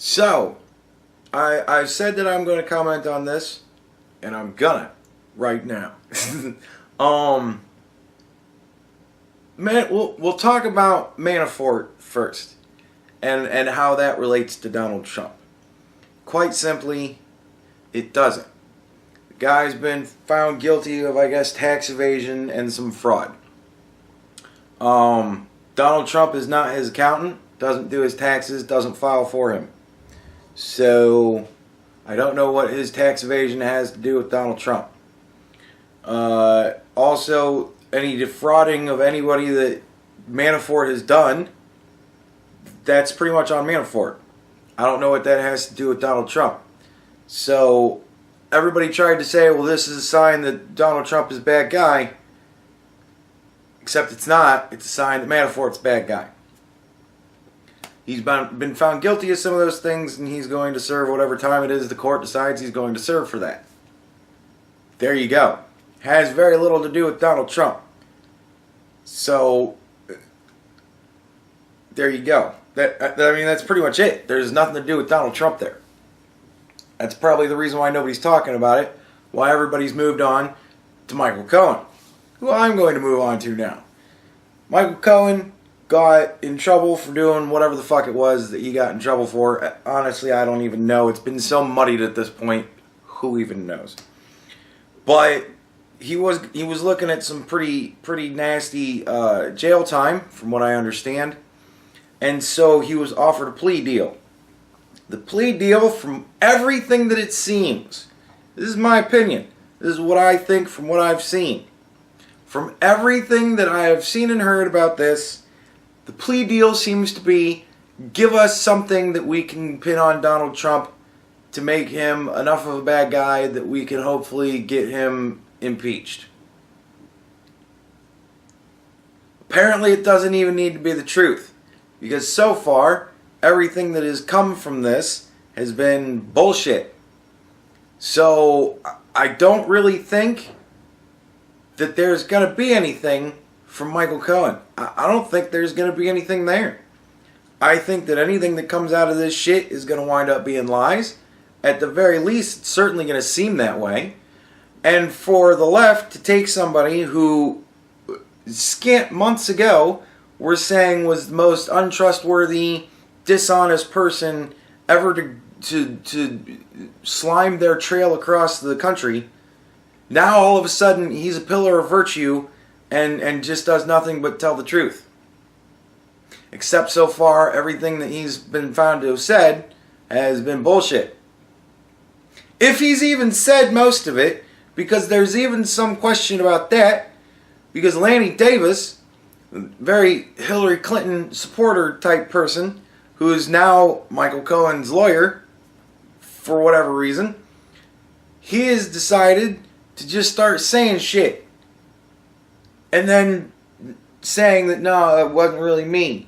So, I've said that I'm going to comment on this, and I'm gonna right now. We'll talk about Manafort first, and how that relates to Donald Trump. Quite simply, it doesn't. The guy's been found guilty of, I guess, tax evasion and some fraud. Donald Trump is not his accountant, doesn't do his taxes, doesn't file for him. So, I don't know what his tax evasion has to do with Donald Trump. Also, any defrauding of anybody that Manafort has done, that's pretty much on Manafort. I don't know what that has to do with Donald Trump. So, everybody tried to say, well, this is a sign that Donald Trump is a bad guy. Except it's not. It's a sign that Manafort's a bad guy. He's been found guilty of some of those things, and he's going to serve whatever time it is the court decides he's going to serve for that. There you go. Has very little to do with Donald Trump. So, there you go. That's pretty much it. There's nothing to do with Donald Trump there. That's probably the reason why nobody's talking about it, why everybody's moved on to Michael Cohen, who I'm going to move on to now. Michael Cohen got in trouble for doing whatever the fuck it was that he got in trouble for. Honestly, I don't even know. It's been so muddied at this point. Who even knows? But he was looking at some pretty nasty jail time, from what I understand. And so he was offered a plea deal. The plea deal, from everything that it seems, this is my opinion. This is what I think from what I've seen. From everything that I have seen and heard about this, the plea deal seems to be, give us something that we can pin on Donald Trump to make him enough of a bad guy that we can hopefully get him impeached. Apparently it doesn't even need to be the truth. Because so far, everything that has come from this has been bullshit. So, I don't really think that there's going to be anything from Michael Cohen. I don't think there's going to be anything there. I think that anything that comes out of this shit is going to wind up being lies. At the very least, it's certainly going to seem that way. And for the left to take somebody who, scant months ago, were saying was the most untrustworthy, dishonest person ever to slime their trail across the country, now all of a sudden he's a pillar of virtue and just does nothing but tell the truth. Except so far, everything that he's been found to have said has been bullshit. If he's even said most of it, because there's even some question about that, because Lanny Davis, a very Hillary Clinton supporter type person, who is now Michael Cohen's lawyer, for whatever reason, he has decided to just start saying shit. And then saying that, no, it wasn't really me.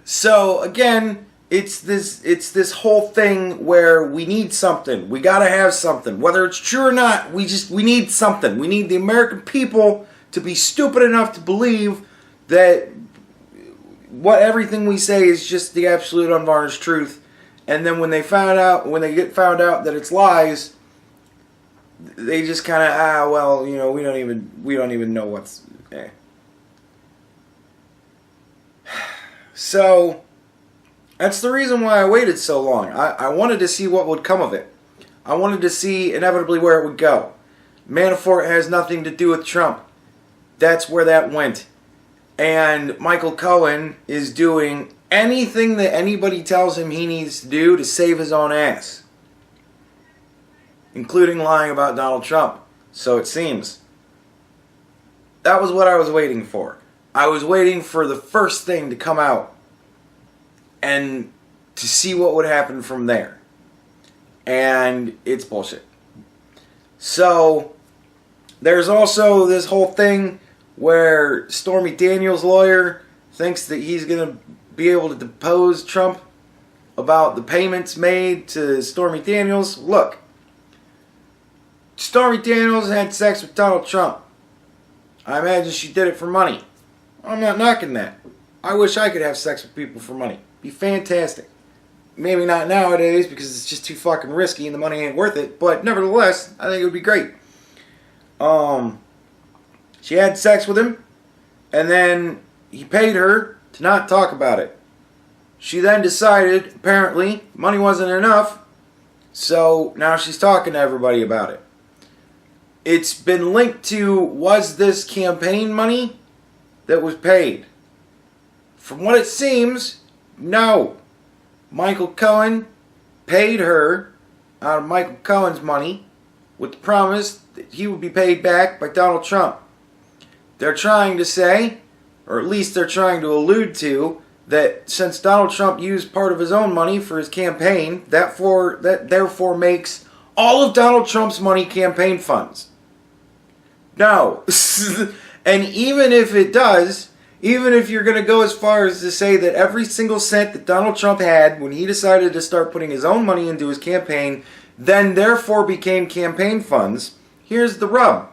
So, again, it's this whole thing where we need something. We gotta have something. Whether it's true or not, we need something. We need the American people to be stupid enough to believe that everything we say is just the absolute unvarnished truth. And then when they get found out that it's lies, they just kind of, we don't even know what's. So that's the reason why I waited so long. I wanted to see what would come of it. I wanted to see inevitably where it would go. Manafort has nothing to do with Trump. That's where that went. And Michael Cohen is doing anything that anybody tells him he needs to do to save his own ass. Including lying about Donald Trump. So it seems. That was what I was waiting for. I was waiting for the first thing to come out. And to see what would happen from there. And it's bullshit. So, there's also this whole thing where Stormy Daniels' lawyer thinks that he's going to be able to depose Trump about the payments made to Stormy Daniels. Look, Stormy Daniels had sex with Donald Trump. I imagine she did it for money. I'm not knocking that. I wish I could have sex with people for money. Be fantastic. Maybe not nowadays because it's just too fucking risky and the money ain't worth it. But nevertheless, I think it would be great. She had sex with him, and then he paid her to not talk about it. She then decided, apparently, money wasn't enough, so now she's talking to everybody about it. It's been linked to, was this campaign money that was paid? From what it seems, no. Michael Cohen paid her out of Michael Cohen's money with the promise that he would be paid back by Donald Trump. They're trying to say, or at least they're trying to allude to, that since Donald Trump used part of his own money for his campaign, that therefore makes all of Donald Trump's money campaign funds. No. And even if it does, even if you're going to go as far as to say that every single cent that Donald Trump had when he decided to start putting his own money into his campaign, then therefore became campaign funds, here's the rub.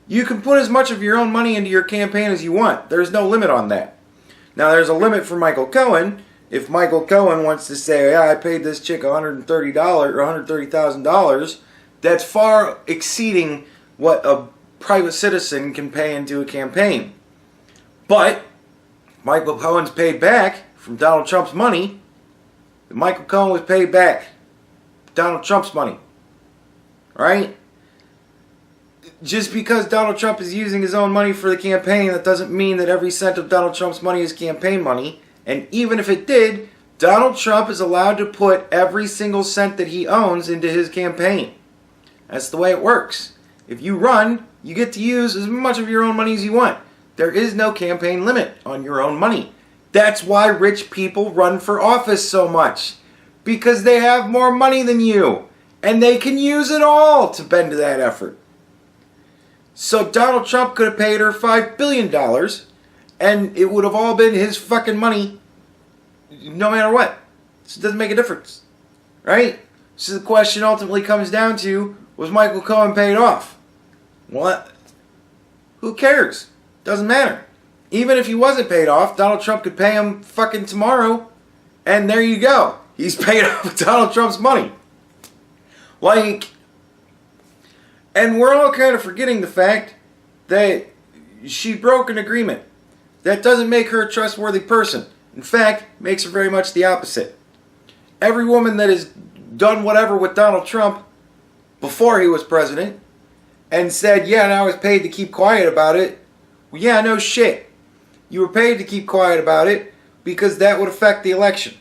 You can put as much of your own money into your campaign as you want. There's no limit on that. Now, there's a limit for Michael Cohen. If Michael Cohen wants to say, yeah, I paid this chick $130 or $130,000, that's far exceeding what a private citizen can pay into a campaign. But Michael Cohen's paid back from Donald Trump's money. Michael Cohen was paid back Donald Trump's money. Right? Just because Donald Trump is using his own money for the campaign, that doesn't mean that every cent of Donald Trump's money is campaign money. And even if it did, Donald Trump is allowed to put every single cent that he owns into his campaign. That's the way it works. If you run, you get to use as much of your own money as you want. There is no campaign limit on your own money. That's why rich people run for office so much. Because they have more money than you. And they can use it all to bend to that effort. So Donald Trump could have paid her $5 billion, and it would have all been his fucking money, no matter what. So it doesn't make a difference, right? So the question ultimately comes down to, was Michael Cohen paid off? Well, who cares? Doesn't matter. Even if he wasn't paid off, Donald Trump could pay him fucking tomorrow, and there you go. He's paid off with Donald Trump's money. Like... And we're all kind of forgetting the fact that she broke an agreement. That doesn't make her a trustworthy person. In fact, makes her very much the opposite. Every woman that has done whatever with Donald Trump before he was president and said, yeah, and I was paid to keep quiet about it. Well, yeah, no shit. You were paid to keep quiet about it because that would affect the election.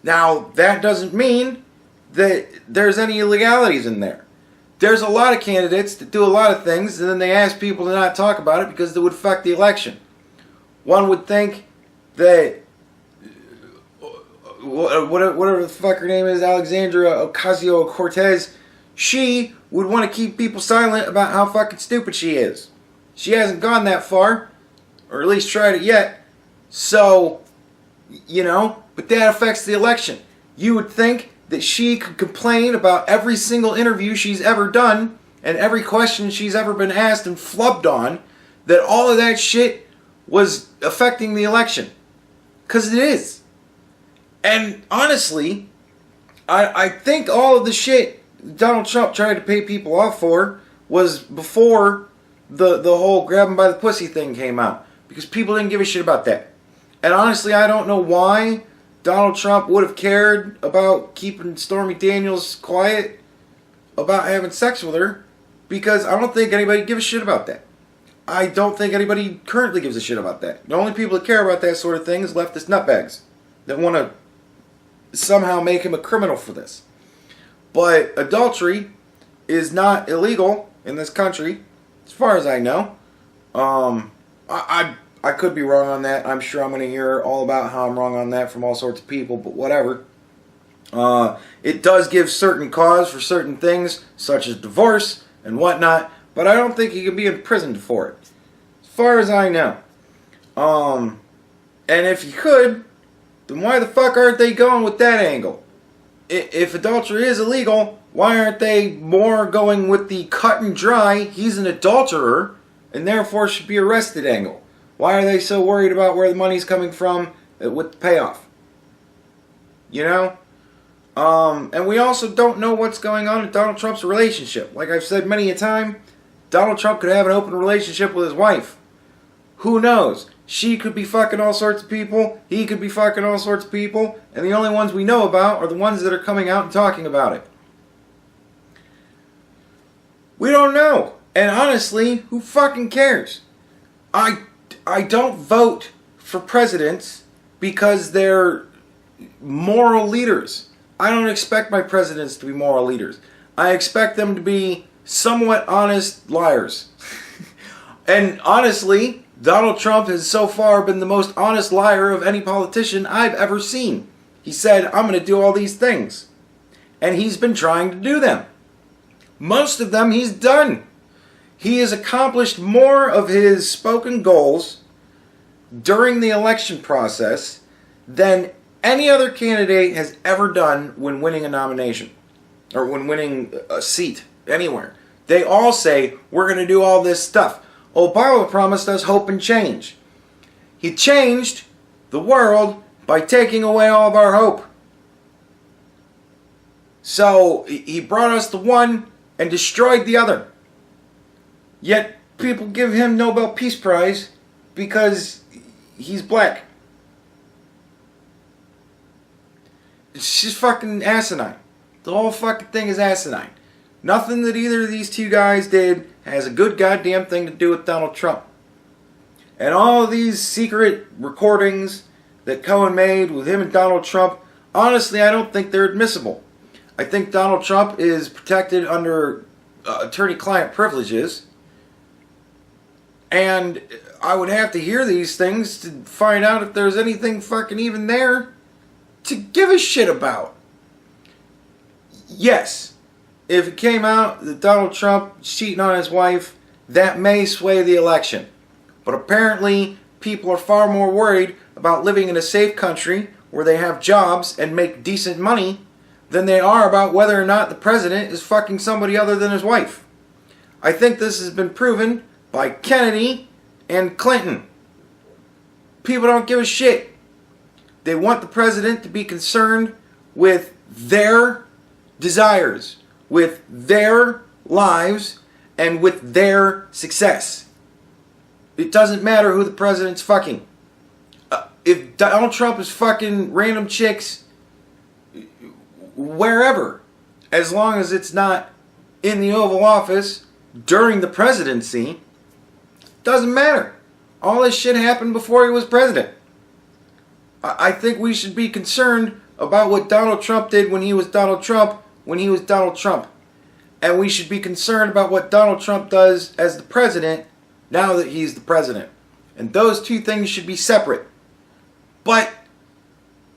Now, that doesn't mean that there's any illegalities in there. There's a lot of candidates that do a lot of things and then they ask people to not talk about it because it would affect the election. One would think that whatever the fuck her name is, Alexandria Ocasio-Cortez, she would want to keep people silent about how fucking stupid she is. She hasn't gone that far, or at least tried it yet. So, you know, but that affects the election. You would think that she could complain about every single interview she's ever done and every question she's ever been asked and flubbed on, that all of that shit was affecting the election. Because it is. And honestly, I think all of the shit Donald Trump tried to pay people off for was before the whole grab him by the pussy thing came out. Because people didn't give a shit about that. And honestly, I don't know why Donald Trump would have cared about keeping Stormy Daniels quiet about having sex with her, because I don't think anybody gives a shit about that. I don't think anybody currently gives a shit about that. The only people that care about that sort of thing is leftist nutbags that want to somehow make him a criminal for this. But adultery is not illegal in this country, as far as I know. I could be wrong on that. I'm sure I'm going to hear all about how I'm wrong on that from all sorts of people, but whatever. It does give certain cause for certain things, such as divorce and whatnot, but I don't think he can be imprisoned for it, as far as I know. And if he could, then why the fuck aren't they going with that angle? If adultery is illegal, why aren't they more going with the cut and dry, he's an adulterer, and therefore should be arrested angle? Why are they so worried about where the money's coming from with the payoff? You know? And we also don't know what's going on in Donald Trump's relationship. Like I've said many a time, Donald Trump could have an open relationship with his wife. Who knows? She could be fucking all sorts of people. He could be fucking all sorts of people. And the only ones we know about are the ones that are coming out and talking about it. We don't know. And honestly, who fucking cares? I don't vote for presidents because they're moral leaders. I don't expect my presidents to be moral leaders. I expect them to be somewhat honest liars. And honestly, Donald Trump has so far been the most honest liar of any politician I've ever seen. He said, I'm going to do all these things. And he's been trying to do them. Most of them he's done. He has accomplished more of his spoken goals during the election process than any other candidate has ever done when winning a nomination or when winning a seat anywhere. They all say, we're going to do all this stuff. Obama promised us hope and change. He changed the world by taking away all of our hope. So he brought us the one and destroyed the other. Yet people give him Nobel Peace Prize because he's black. It's just fucking asinine. The whole fucking thing is asinine. Nothing that either of these two guys did has a good goddamn thing to do with Donald Trump. And all of these secret recordings that Cohen made with him and Donald Trump, honestly, I don't think they're admissible. I think Donald Trump is protected under attorney-client privileges. And I would have to hear these things to find out if there's anything fucking even there to give a shit about. Yes, if it came out that Donald Trump is cheating on his wife, that may sway the election. But apparently, people are far more worried about living in a safe country where they have jobs and make decent money than they are about whether or not the president is fucking somebody other than his wife. I think this has been proven by Kennedy and Clinton. People don't give a shit. They want the president to be concerned with their desires, with their lives, and with their success. It doesn't matter who the president's fucking. If Donald Trump is fucking random chicks wherever, as long as it's not in the Oval Office during the presidency, doesn't matter. All this shit happened before he was president. I think we should be concerned about what Donald Trump did when he was Donald Trump, And we should be concerned about what Donald Trump does as the president now that he's the president. And those two things should be separate. But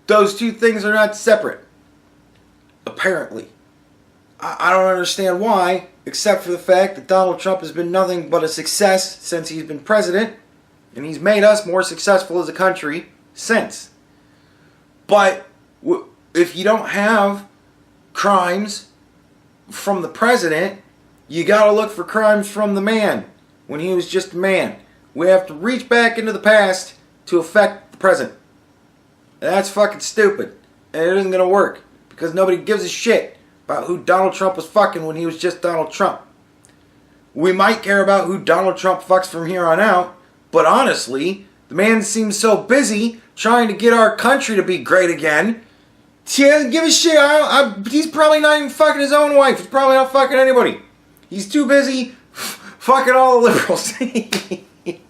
those two things are not separate. Apparently. I don't understand why, except for the fact that Donald Trump has been nothing but a success since he's been president. And he's made us more successful as a country since. But if you don't have crimes from the president, you gotta look for crimes from the man when he was just a man. We have to reach back into the past to affect the present. And that's fucking stupid. And it isn't gonna work. Because nobody gives a shit about who Donald Trump was fucking when he was just Donald Trump. We might care about who Donald Trump fucks from here on out, but honestly, the man seems so busy trying to get our country to be great again. He doesn't give a shit. He's probably not even fucking his own wife. He's probably not fucking anybody. He's too busy fucking all the liberals.